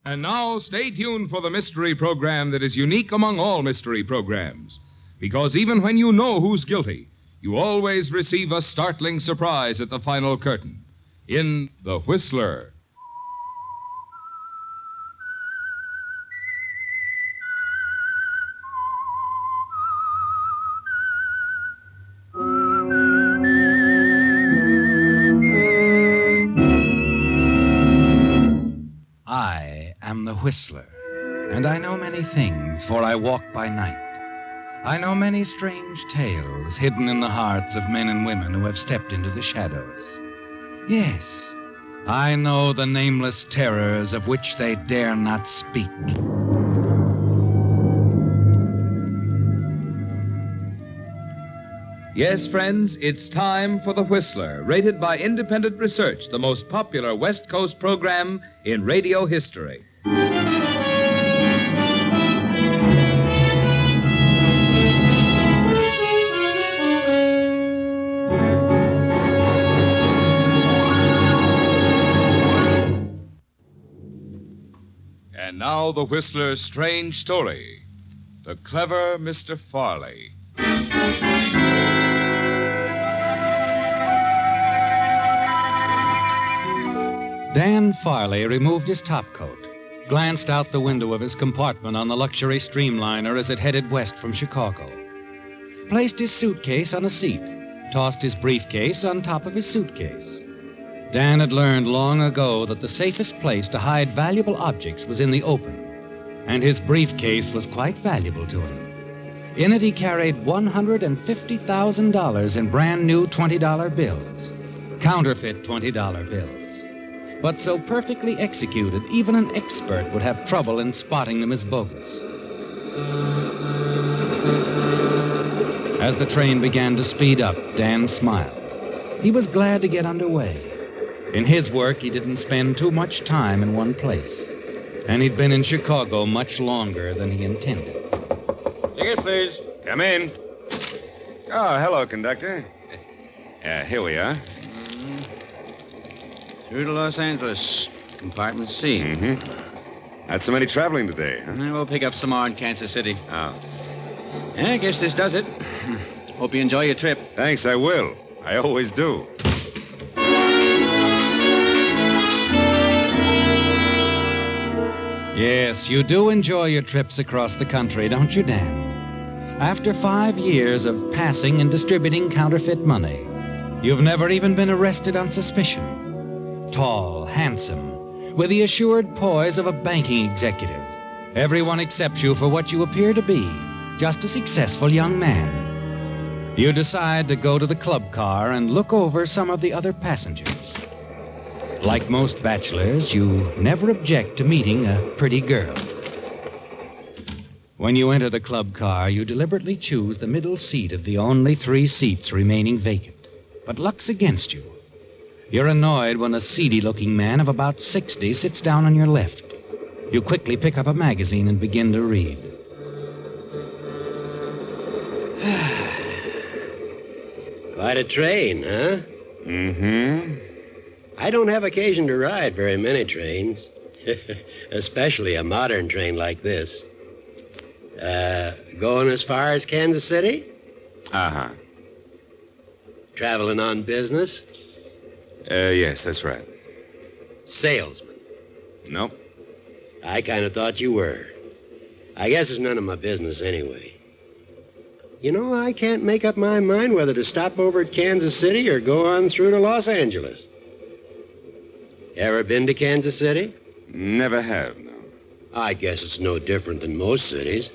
And now, stay tuned for the mystery program that is unique among all mystery programs. Because even when you know who's guilty, you always receive a startling surprise at the final curtain. In The Whistler. I am the Whistler, and I know many things, for I walk by night. I know many strange tales hidden in the hearts of men and women who have stepped into the shadows. Yes, I know the nameless terrors of which they dare not speak. Yes, friends, it's time for The Whistler, rated by independent research the most popular West Coast program in radio history. And now, The Whistler's strange story, The Clever Mr. Farley. Dan Farley removed his topcoat, glanced out the window of his compartment on the luxury streamliner as it headed west from Chicago, placed his suitcase on a seat, tossed his briefcase on top of his suitcase. Dan had learned long ago that the safest place to hide valuable objects was in the open, and his briefcase was quite valuable to him. In it he carried $150,000 in brand new $20 bills, counterfeit $20 bills. But so perfectly executed, even an expert would have trouble in spotting them as bogus. As the train began to speed up, Dan smiled. He was glad to get underway. In his work, he didn't spend too much time in one place, and he'd been in Chicago much longer than he intended. Ticket, please. Come in. Oh, hello, conductor. Here we are. Through to Los Angeles. Compartment C. Mm-hmm. Not so many traveling today, huh? We'll pick up some more in Kansas City. Oh. Yeah, I guess this does it. Hope you enjoy your trip. Thanks, I will. I always do. Yes, you do enjoy your trips across the country, don't you, Dan? After 5 years of passing and distributing counterfeit money, you've never even been arrested on suspicion. Tall, handsome, with the assured poise of a banking executive, everyone accepts you for what you appear to be, just a successful young man. You decide to go to the club car and look over some of the other passengers. Like most bachelors, you never object to meeting a pretty girl. When you enter the club car, you deliberately choose the middle seat of the only 3 seats remaining vacant. But luck's against you. You're annoyed when a seedy-looking man of about 60 sits down on your left. You quickly pick up a magazine and begin to read. Quite a train, huh? Mm-hmm. I don't have occasion to ride very many trains, especially a modern train like this. Going as far as Kansas City? Uh-huh. Traveling on business? Yes, that's right. Salesman? Nope. I kind of thought you were. I guess it's none of my business anyway. You know, I can't make up my mind whether to stop over at Kansas City or go on through to Los Angeles. Ever been to Kansas City? Never have, no. I guess it's no different than most cities.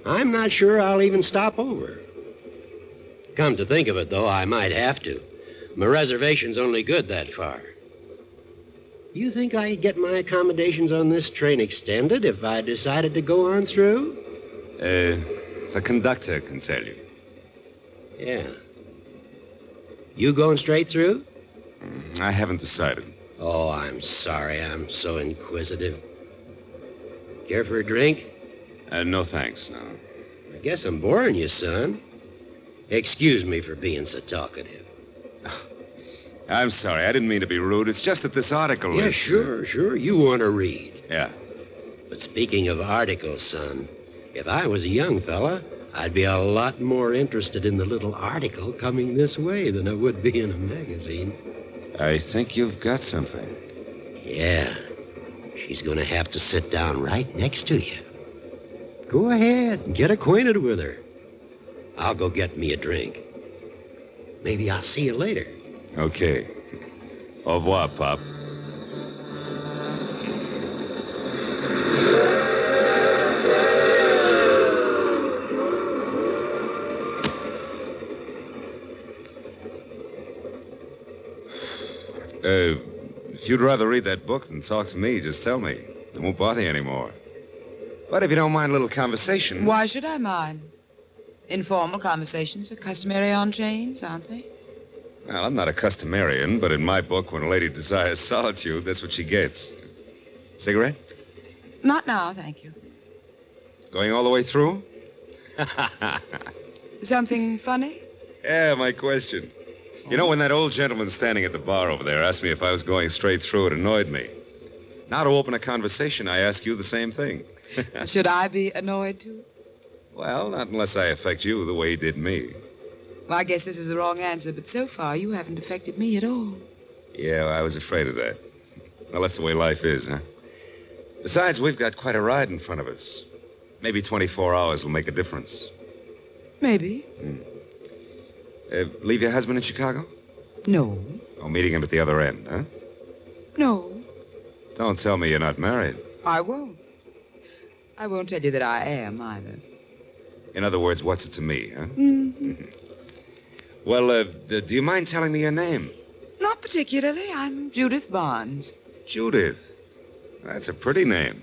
I'm not sure I'll even stop over. Come to think of it, though, I might have to. My reservation's only good that far. You think I could get my accommodations on this train extended if I decided to go on through? The conductor can tell you. Yeah. You going straight through? I haven't decided. Oh, I'm sorry. I'm so inquisitive. Care for a drink? No thanks, no. I guess I'm boring you, son. Excuse me for being so talkative. I'm sorry. I didn't mean to be rude. It's just that this article Yeah, is... sure. You want to read. Yeah. But speaking of articles, son, if I was a young fella, I'd be a lot more interested in the little article coming this way than I would be in a magazine. I think you've got something. Yeah. She's going to have to sit down right next to you. Go ahead and get acquainted with her. I'll go get me a drink. Maybe I'll see you later. Okay. Au revoir, Pop. If you'd rather read that book than talk to me, just tell me. I won't bother you anymore. But if you don't mind a little conversation... Why should I mind? Informal conversations are customary on trains, aren't they? Well, I'm not a customarian, but in my book, when a lady desires solitude, that's what she gets. Cigarette? Not now, thank you. Going all the way through? Something funny? Yeah, my question. You know, when that old gentleman standing at the bar over there asked me if I was going straight through, it annoyed me. Now, to open a conversation, I ask you the same thing. Should I be annoyed, too? Well, not unless I affect you the way he did me. Well, I guess this is the wrong answer, but so far you haven't affected me at all. Yeah, I was afraid of that. Well, that's the way life is, huh? Besides, we've got quite a ride in front of us. Maybe 24 hours will make a difference. Maybe. Leave your husband in Chicago? No. Oh, meeting him at the other end, huh? No. Don't tell me you're not married. I won't. I won't tell you that I am, either. In other words, what's it to me, huh? Mm-hmm. Well, do you mind telling me your name? Not particularly. I'm Judith Barnes. Judith. That's a pretty name.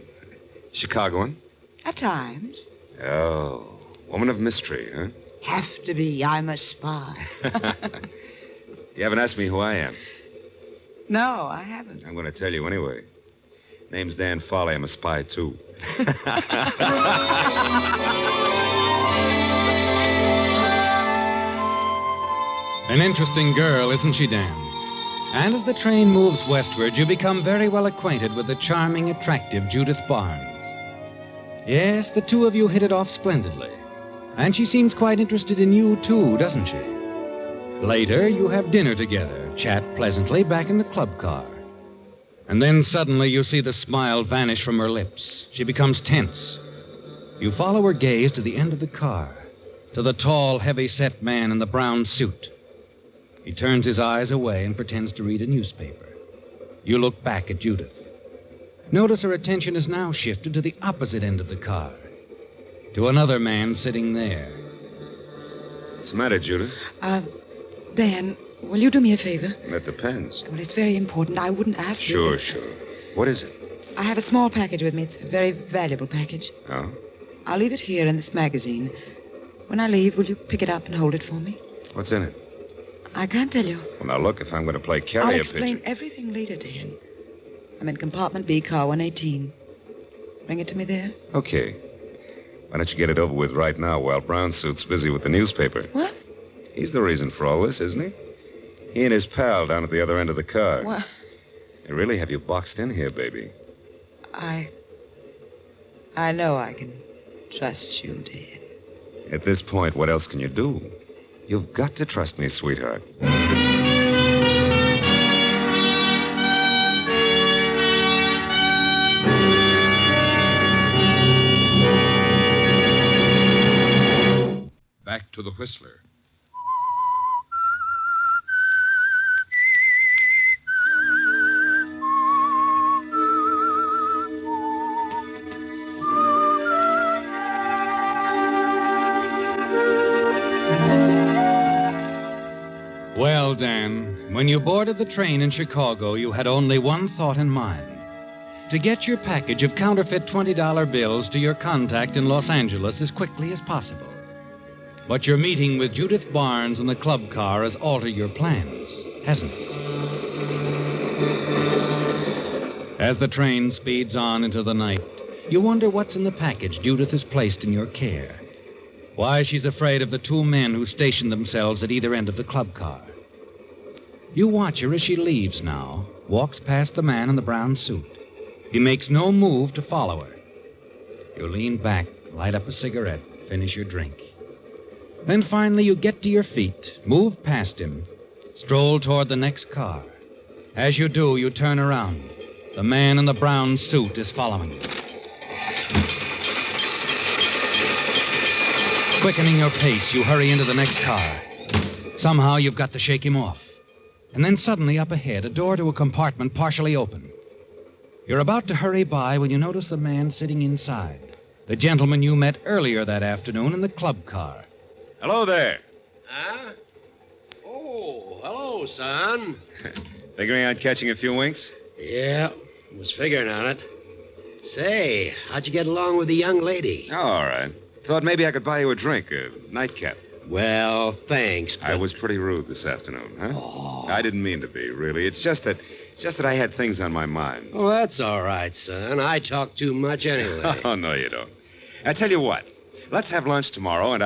Chicagoan? At times. Oh, woman of mystery, huh? Have to be. I'm a spy. You haven't asked me who I am. No, I haven't. I'm going to tell you anyway. Name's Dan Foley. I'm a spy, too. An interesting girl, isn't she, Dan? And as the train moves westward, you become very well acquainted with the charming, attractive Judith Barnes. Yes, the two of you hit it off splendidly. And she seems quite interested in you, too, doesn't she? Later, you have dinner together, chat pleasantly back in the club car. And then suddenly you see the smile vanish from her lips. She becomes tense. You follow her gaze to the end of the car, to the tall, heavy-set man in the brown suit. He turns his eyes away and pretends to read a newspaper. You look back at Judith. Notice her attention is now shifted to the opposite end of the car, to another man sitting there. What's the matter, Judith? Dan, will you do me a favor? That depends. Well, it's very important. I wouldn't ask you. Sure. What is it? I have a small package with me. It's a very valuable package. Oh? I'll leave it here in this magazine. When I leave, will you pick it up and hold it for me? What's in it? I can't tell you. Well, now, look, if I'm going to play I'll carrier explain pigeon... everything later, Dan. I'm in compartment B, car 118. Bring it to me there. Okay. Why don't you get it over with right now while Brownsuit's busy with the newspaper? What? He's the reason for all this, isn't he? He and his pal down at the other end of the car. What? They really have you boxed in here, baby. I know I can trust you, Dan. At this point, what else can you do? You've got to trust me, sweetheart. Back to the Whistler. Well, Dan, when you boarded the train in Chicago, you had only one thought in mind: to get your package of counterfeit $20 bills to your contact in Los Angeles as quickly as possible. But your meeting with Judith Barnes in the club car has altered your plans, hasn't it? As the train speeds on into the night, you wonder what's in the package Judith has placed in your care. Why she's afraid of the two men who stationed themselves at either end of the club car. You watch her as she leaves now, walks past the man in the brown suit. He makes no move to follow her. You lean back, light up a cigarette, finish your drink. Then finally you get to your feet, move past him, stroll toward the next car. As you do, you turn around. The man in the brown suit is following you. Quickening your pace, you hurry into the next car. Somehow you've got to shake him off. And then suddenly up ahead, a door to a compartment partially open. You're about to hurry by when you notice the man sitting inside. The gentleman you met earlier that afternoon in the club car. Hello there. Huh? Oh, hello, son. Figuring on catching a few winks? Yeah, was figuring on it. Say, how'd you get along with the young lady? Oh, all right. Thought maybe I could buy you a drink, a nightcap. Well, thanks, but... I was pretty rude this afternoon, huh? Oh. I didn't mean to be, really. It's just that I had things on my mind. Oh, that's all right, son. I talk too much anyway. Oh, no, you don't. I tell you what. Let's have lunch tomorrow, and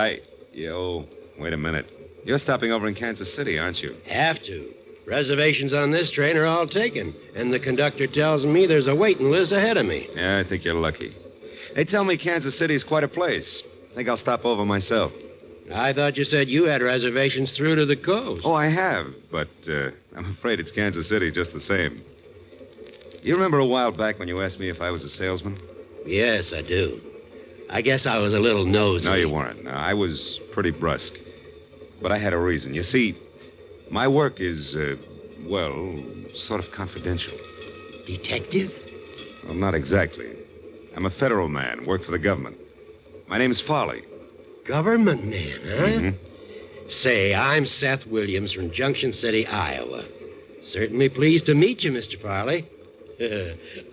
wait a minute. You're stopping over in Kansas City, aren't you? Have to. Reservations on this train are all taken, and the conductor tells me there's a waiting list ahead of me. Yeah, I think you're lucky. They tell me Kansas City's quite a place. I think I'll stop over myself. I thought you said you had reservations through to the coast. Oh, I have, but I'm afraid it's Kansas City just the same. You remember a while back when you asked me if I was a salesman? Yes, I do. I guess I was a little nosy. No, you weren't. No, I was pretty brusque. But I had a reason. You see, my work is, sort of confidential. Detective? Well, not exactly. I'm a federal man, work for the government. My name's Farley. Government man, huh? Mm-hmm. Say, I'm Seth Williams from Junction City, Iowa. Certainly pleased to meet you, Mr. Farley.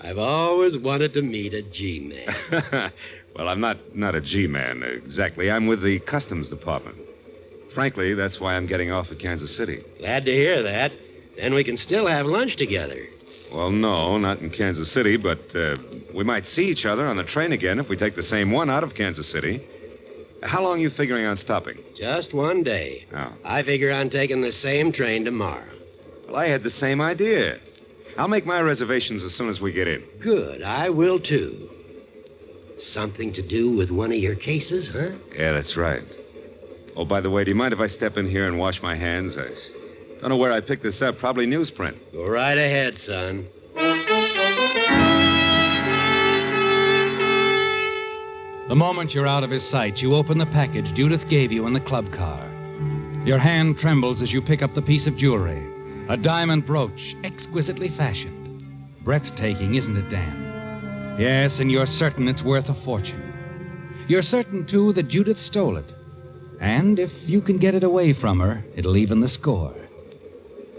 I've always wanted to meet a G-man. Well, I'm not a G-man, exactly. I'm with the Customs Department. Frankly, that's why I'm getting off at Kansas City. Glad to hear that. Then we can still have lunch together. Well, no, not in Kansas City, but we might see each other on the train again if we take the same one out of Kansas City. How long are you figuring on stopping? Just one day. Oh. I figure on taking the same train tomorrow. Well, I had the same idea. I'll make my reservations as soon as we get in. Good, I will too. Something to do with one of your cases, huh? Yeah, that's right. Oh, by the way, do you mind if I step in here and wash my hands? I don't know where I picked this up. Probably newsprint. Go right ahead, son. The moment you're out of his sight, you open the package Judith gave you in the club car. Your hand trembles as you pick up the piece of jewelry. A diamond brooch, exquisitely fashioned. Breathtaking, isn't it, Dan? Yes, and you're certain it's worth a fortune. You're certain, too, that Judith stole it. And if you can get it away from her, it'll even the score.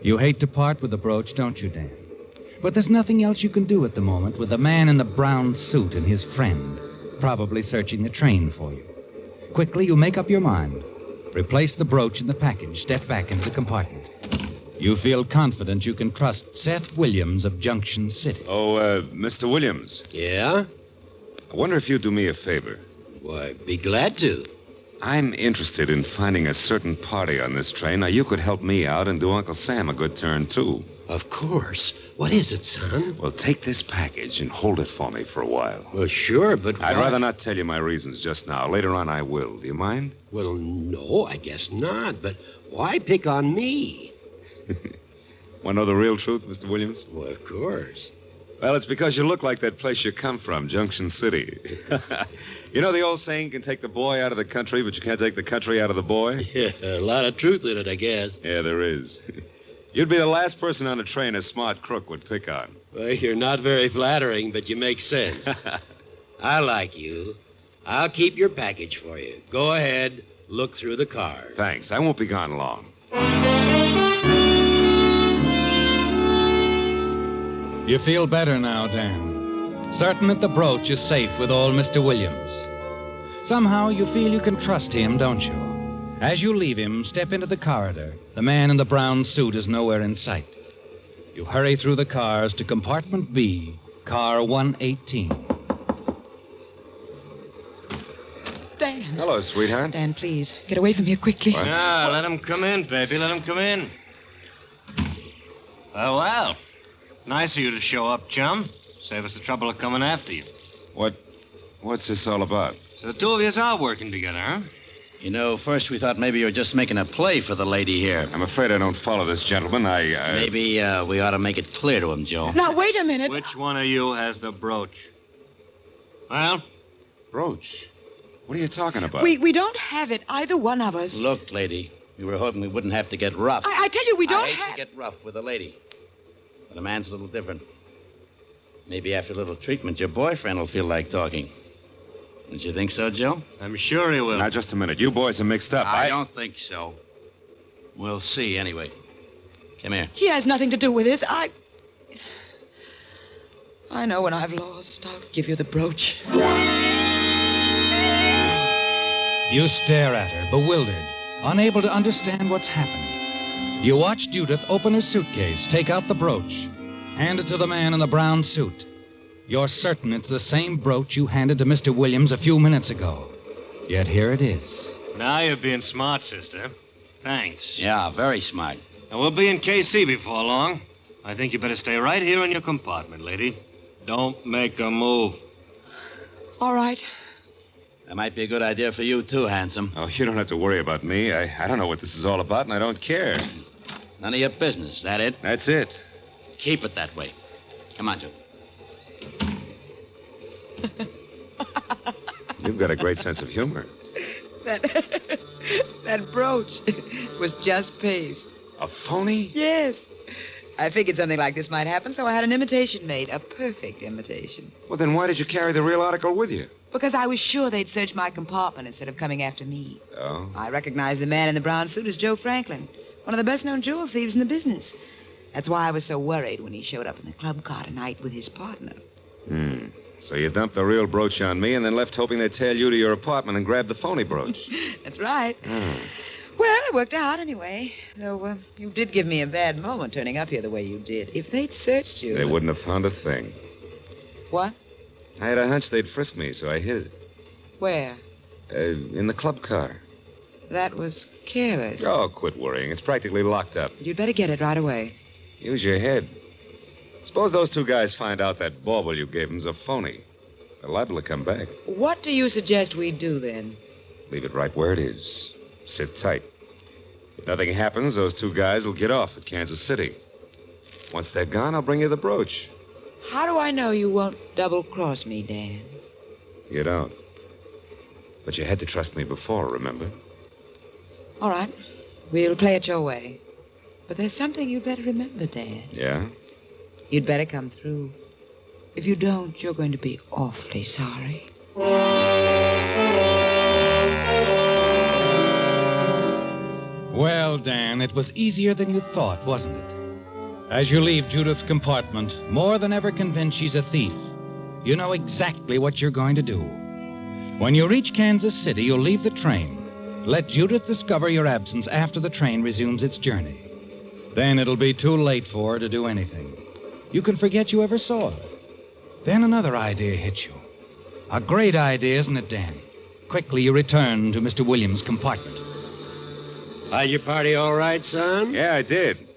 You hate to part with the brooch, don't you, Dan? But there's nothing else you can do at the moment with the man in the brown suit and his friend, probably searching the train for you. Quickly, you make up your mind. Replace the brooch in the package. Step back into the compartment. You feel confident you can trust Seth Williams of Junction City. Oh, Mr. Williams. Yeah? I wonder if you'd do me a favor. Why, be glad to. I'm interested in finding a certain party on this train. Now, you could help me out and do Uncle Sam a good turn, too. Of course. What is it, son? Well, take this package and hold it for me for a while. Well, sure, but I'd why? rather not tell you my reasons just now. Later on, I will. Do you mind? Well, no, I guess not. But why pick on me? Want to know the real truth, Mr. Williams? Well, of course. Well, it's because you look like that place you come from, Junction City. You know the old saying, you can take the boy out of the country, but you can't take the country out of the boy? Yeah, a lot of truth in it, I guess. Yeah, there is. You'd be the last person on a train a smart crook would pick on. Well, you're not very flattering, but you make sense. I like you. I'll keep your package for you. Go ahead, look through the car. Thanks. I won't be gone long. You feel better now, Dan. Certain that the brooch is safe with old Mr. Williams. Somehow you feel you can trust him, don't you? As you leave him, step into the corridor. The man in the brown suit is nowhere in sight. You hurry through the cars to compartment B, car 118. Dan. Hello, sweetheart. Dan, please, get away from here quickly. What? Ah, let him come in, baby. Let him come in. Oh, well. Nice of you to show up, chum. Save us the trouble of coming after you. What's this all about? So the two of you are working together, huh? You know, first we thought maybe you were just making a play for the lady here. I'm afraid I don't follow this gentleman. Maybe we ought to make it clear to him, Joe. Now, wait a minute. Which one of you has the brooch? Well? Brooch? What are you talking about? We don't have it, either one of us. Look, lady, we were hoping we wouldn't have to get rough. I tell you, we don't I hate have... to get rough with a lady. But a man's a little different. Maybe after a little treatment, your boyfriend will feel like talking. Don't you think so, Joe? I'm sure he will. Now, just a minute. You boys are mixed up. I don't think so. We'll see, anyway. Come here. He has nothing to do with this. I know when I've lost, I'll give you the brooch. You stare at her, bewildered, unable to understand what's happened. You watch Judith open her suitcase, take out the brooch, hand it to the man in the brown suit. You're certain it's the same brooch you handed to Mr. Williams a few minutes ago. Yet here it is. Now you're being smart, sister. Thanks. Yeah, very smart. And we'll be in KC before long. I think you better stay right here in your compartment, lady. Don't make a move. All right. That might be a good idea for you, too, handsome. Oh, you don't have to worry about me. I don't know what this is all about, and I don't care. It's none of your business. That it? That's it. Keep it that way. Come on, Joe. You've got a great sense of humor. That brooch was just paste. A phony? Yes. I figured something like this might happen, so I had an imitation made. A perfect imitation. Well, then why did you carry the real article with you? Because I was sure they'd search my compartment instead of coming after me. Oh? I recognized the man in the brown suit as Joe Franklin, one of the best-known jewel thieves in the business. That's why I was so worried when he showed up in the club car tonight with his partner. So you dumped the real brooch on me and then left hoping they'd tail you to your apartment and grab the phony brooch. That's right. Well, it worked out anyway. Though you did give me a bad moment turning up here the way you did. If they'd searched you... They wouldn't have found a thing. What? I had a hunch they'd frisk me, so I hid it. Where? In the club car. That was careless. Oh, quit worrying. It's practically locked up. You'd better get it right away. Use your head. Suppose those two guys find out that bauble you gave them's a phony. They're liable to come back. What do you suggest we do then? Leave it right where it is. Sit tight. If nothing happens, those two guys will get off at Kansas City. Once they're gone, I'll bring you the brooch. How do I know you won't double-cross me, Dan? You don't. But you had to trust me before, remember? All right. We'll play it your way. But there's something you'd better remember, Dan. Yeah? You'd better come through. If you don't, you're going to be awfully sorry. Well, Dan, it was easier than you thought, wasn't it? As you leave Judith's compartment, more than ever convinced she's a thief, you know exactly what you're going to do. When you reach Kansas City, you'll leave the train. Let Judith discover your absence after the train resumes its journey. Then it'll be too late for her to do anything. You can forget you ever saw her. Then another idea hits you. A great idea, isn't it, Dan? Quickly, you return to Mr. Williams' compartment. Find your party all right, son? Yeah, I did.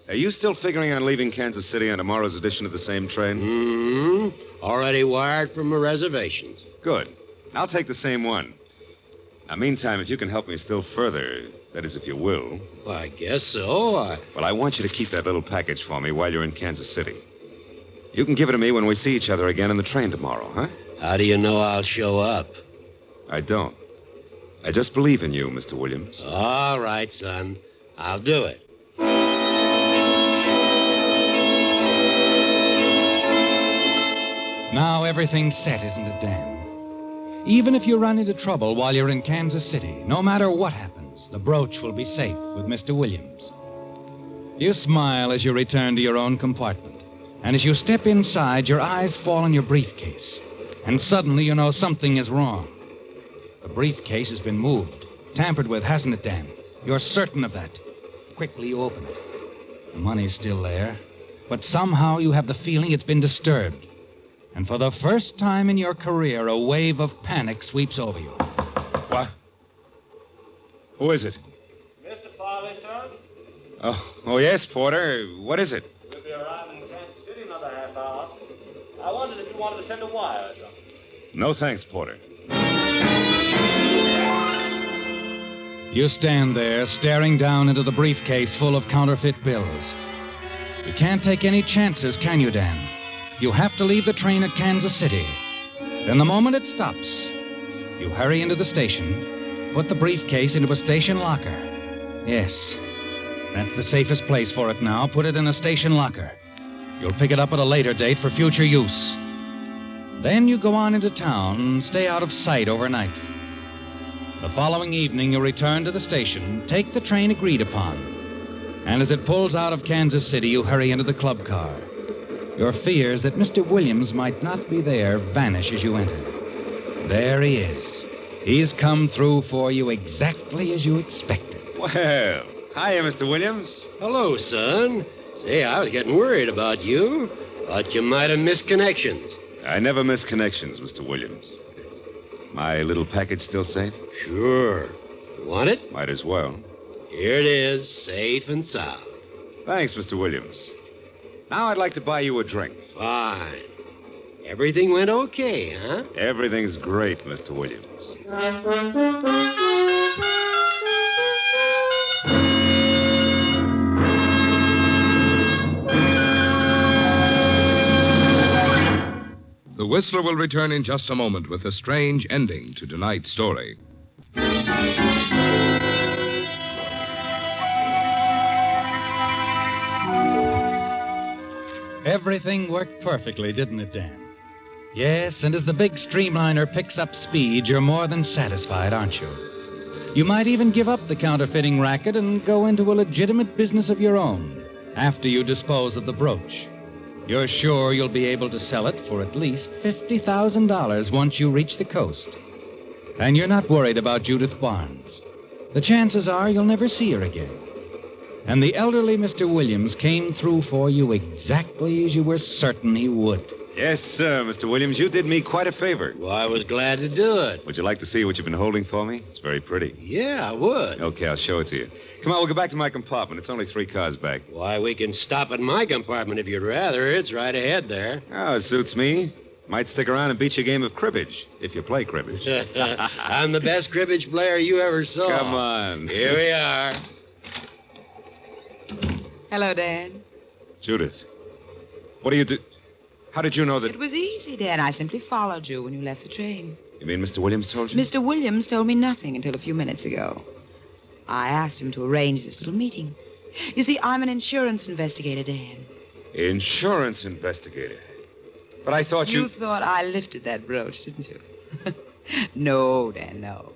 Are you still figuring on leaving Kansas City on tomorrow's edition of the same train? Mm-hmm. Already wired from my reservations. Good. I'll take the same one. Now, meantime, if you can help me still further, that is, if you will. Well, I guess so. Well, I want you to keep that little package for me while you're in Kansas City. You can give it to me when we see each other again in the train tomorrow, huh? How do you know I'll show up? I don't. I just believe in you, Mr. Williams. All right, son. I'll do it. Now everything's set, isn't it, Dan? Even if you run into trouble while you're in Kansas City, no matter what happens, the brooch will be safe with Mr. Williams. You smile as you return to your own compartment. And as you step inside, your eyes fall on your briefcase. And suddenly you know something is wrong. The briefcase has been moved, tampered with, hasn't it, Dan? You're certain of that. Quickly you open it. The money's still there, but somehow you have the feeling it's been disturbed. And for the first time in your career, a wave of panic sweeps over you. What? Who is it? Mr. Farley, son? Oh, yes, Porter. What is it? be arriving in Kansas City in another half hour. I wondered if you wanted to send a wire or something. No thanks, Porter. You stand there, staring down into the briefcase full of counterfeit bills. You can't take any chances, can you, Dan? You have to leave the train at Kansas City. Then the moment it stops, you hurry into the station, put the briefcase into a station locker. Yes, that's the safest place for it now. Put it in a station locker. You'll pick it up at a later date for future use. Then you go on into town and stay out of sight overnight. The following evening, you return to the station, take the train agreed upon. And as it pulls out of Kansas City, you hurry into the club car. Your fears that Mr. Williams might not be there vanish as you enter. There he is. He's come through for you exactly as you expected. Well, hiya, Mr. Williams. Hello, son. Say, I was getting worried about you. Thought you might have missed connections. I never miss connections, Mr. Williams. My little package still safe? Sure. Want it? Might as well. Here it is, safe and sound. Thanks, Mr. Williams. Now I'd like to buy you a drink. Fine. Everything went okay, huh? Everything's great, Mr. Williams. The Whistler will return in just a moment with a strange ending to tonight's story. Everything worked perfectly, didn't it, Dan? Yes, and as the big streamliner picks up speed, you're more than satisfied, aren't you? You might even give up the counterfeiting racket and go into a legitimate business of your own after you dispose of the brooch. You're sure you'll be able to sell it for at least $50,000 once you reach the coast. And you're not worried about Judith Barnes. The chances are you'll never see her again. And the elderly Mr. Williams came through for you exactly as you were certain he would. Yes, sir, Mr. Williams. You did me quite a favor. Well, I was glad to do it. Would you like to see what you've been holding for me? It's very pretty. Yeah, I would. Okay, I'll show it to you. Come on, we'll go back to my compartment. It's only 3 cars back. Why, we can stop at my compartment if you'd rather. It's right ahead there. Oh, it suits me. Might stick around and beat you a game of cribbage, if you play cribbage. I'm the best cribbage player you ever saw. Come on. Here we are. Hello, Dan. Judith, what do you do? How did you know that... It was easy, Dan. I simply followed you when you left the train. You mean Mr. Williams told you? Mr. Williams told me nothing until a few minutes ago. I asked him to arrange this little meeting. You see, I'm an insurance investigator, Dan. Insurance investigator. But I thought You thought I lifted that brooch, didn't you? No, Dan, no.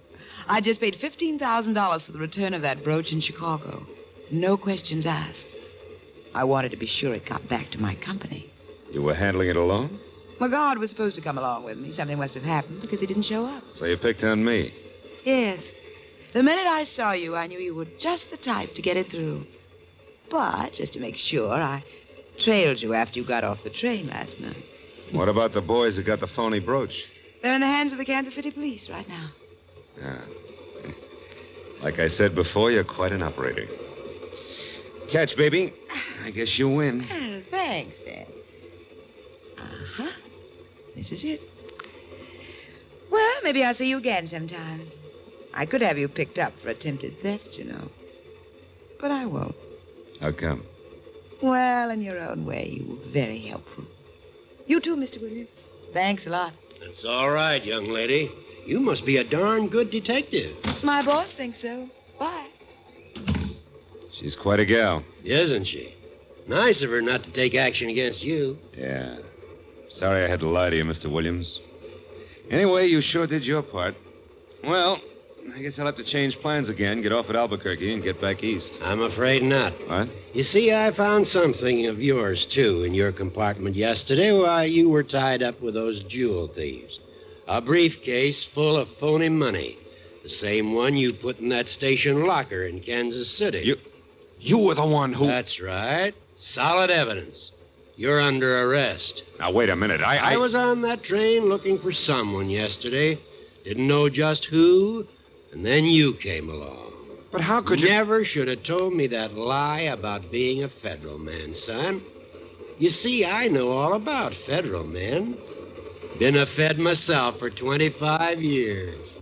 I just paid $15,000 for the return of that brooch in Chicago. No questions asked. I wanted to be sure it got back to my company. You were handling it alone? McGard was supposed to come along with me. Something must have happened because he didn't show up. So you picked on me. Yes. The minute I saw you, I knew you were just the type to get it through. But, just to make sure, I trailed you after you got off the train last night. What about the boys that got the phony brooch? They're in the hands of the Kansas City police right now. Yeah. Like I said before, you're quite an operator. Catch, baby. I guess you win. Oh, thanks, Dan. Uh-huh. This is it. Well, maybe I'll see you again sometime. I could have you picked up for attempted theft, you know. But I won't. How come? Well, in your own way, you were very helpful. You too, Mr. Williams. Thanks a lot. That's all right, young lady. You must be a darn good detective. My boss thinks so. Bye. She's quite a gal. Isn't she? Nice of her not to take action against you. Yeah. Sorry I had to lie to you, Mr. Williams. Anyway, you sure did your part. Well, I guess I'll have to change plans again, get off at Albuquerque, and get back east. I'm afraid not. What? You see, I found something of yours, too, in your compartment yesterday while you were tied up with those jewel thieves. A briefcase full of phony money. The same one you put in that station locker in Kansas City. You were the one who... That's right. Solid evidence. You're under arrest. Now, wait a minute. I was on that train looking for someone yesterday. Didn't know just who, and then you came along. But how could you... Never should have told me that lie about being a federal man, son. You see, I know all about federal men. Been a Fed myself for 25 years.